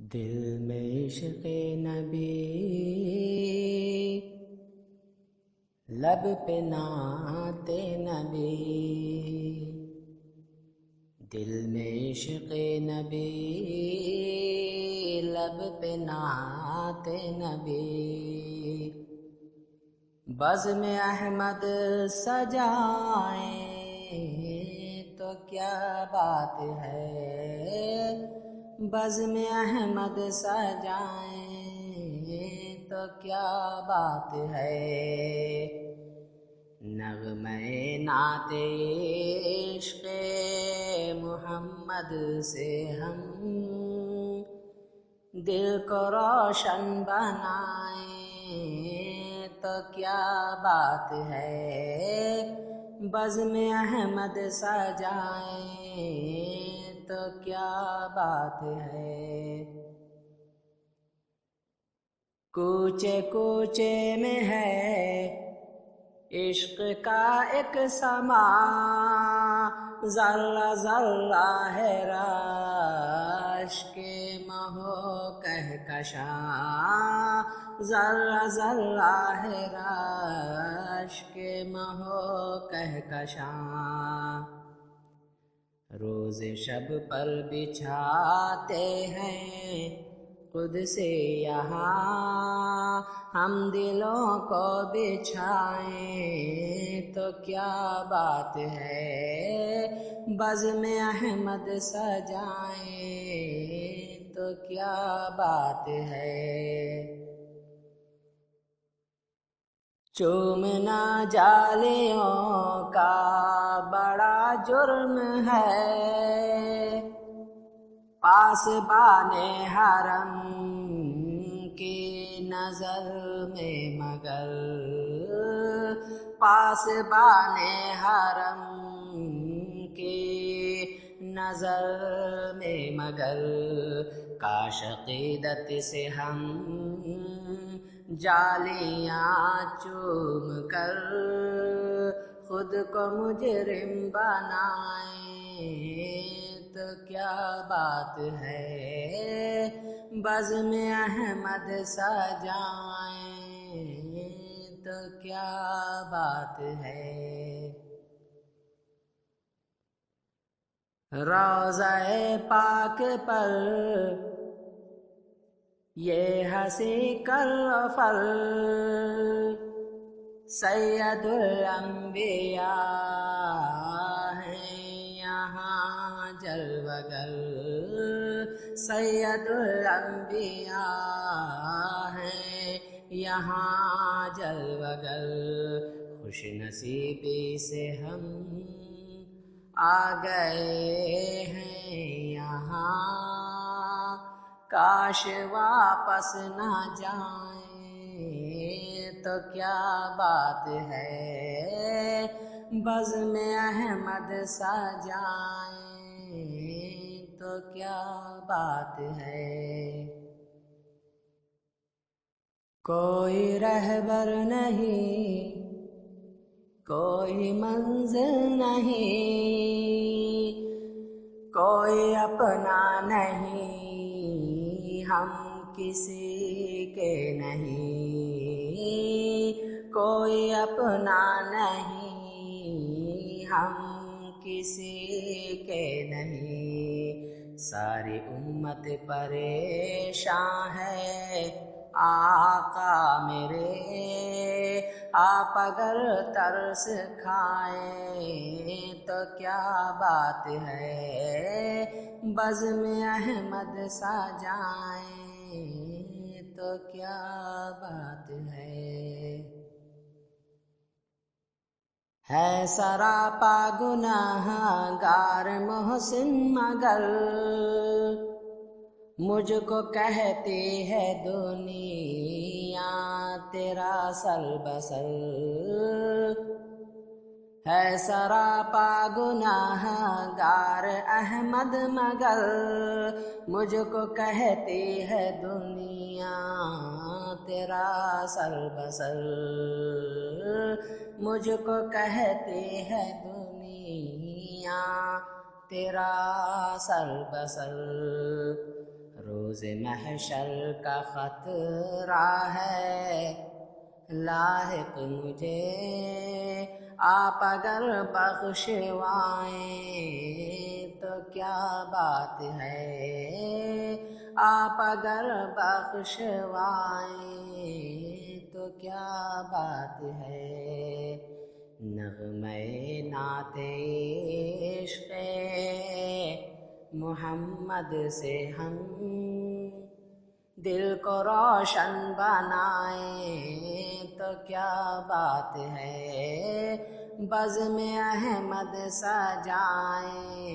دل میں عشق نبی، لب پہ نعت نبی، دل میں عشق نبی، لب پہ نعت نبی، بزم احمد سجائیں تو کیا بات ہے، بزم احمد سجائیں تو کیا بات ہے، نغمے نعت عشق محمد سے ہم دل کو روشن بنائیں تو کیا بات ہے، بزم احمد سجائیں تو کیا بات ہے، کوچے کوچے میں ہے عشق کا ایک سما، ذرہ ذرہ ہے رش کے مہو کہکشاں، ذرہ ذرہ ہے رش کے مہو کہکشاں، روز شب پر بچھاتے ہیں خود سے یہاں، ہم دلوں کو بچھائیں تو کیا بات ہے، بزم احمد سجائیں تو کیا بات ہے، چومنا جالیوں کا بڑا جرم ہے، پاسبان حرم کی نظر میں مگر، پاسبان حرم کی نظر میں مگر، کاش عقیدت سے ہم جالیاں چوم کر خود کو مجرم بنائیں تو کیا بات ہے، بزم احمد سجائیں تو کیا بات ہے، روضہ پاک پر یہ ہنسی کرفل سید الانبیاء ہیں یہاں جلوہ گر، سید الانبیاء ہیں یہاں جلوہ گر، خوش نصیبی سے ہم آ گئے ہیں یہاں، کاش واپس نہ جائیں تو کیا بات ہے، بزم احمد سجائیں تو کیا بات ہے، کوئی رہبر نہیں، کوئی منزل نہیں، کوئی اپنا نہیں، ہم کسی کے نہیں، کوئی اپنا نہیں، ہم کسی کے نہیں، ساری امت پریشان ہے آقا میرے، آپ اگر ترس کھائیں تو کیا بات ہے، بزم احمد سجائیں تو کیا بات ہے سراپا گناہ گار محسن مگر، مجھ کو کہتی ہے دنیا تیرا سل بسل، ہے سراپا گناہ گار احمد مگر، مجھ کو کہتی ہے دنیا تیرا سل بسل، مجھ کو کہتی ہے دنیا تیرا سل بسل، روز محشر کا خطرہ ہے لاحق مجھے، آپ اگر بخشوائیں تو کیا بات ہے، آپ اگر بخشوائیں تو کیا بات ہے۔ نغمے نعت عشق محمد سے ہم دل کو روشن بنائیں تو کیا بات ہے، بزم احمد سجائیں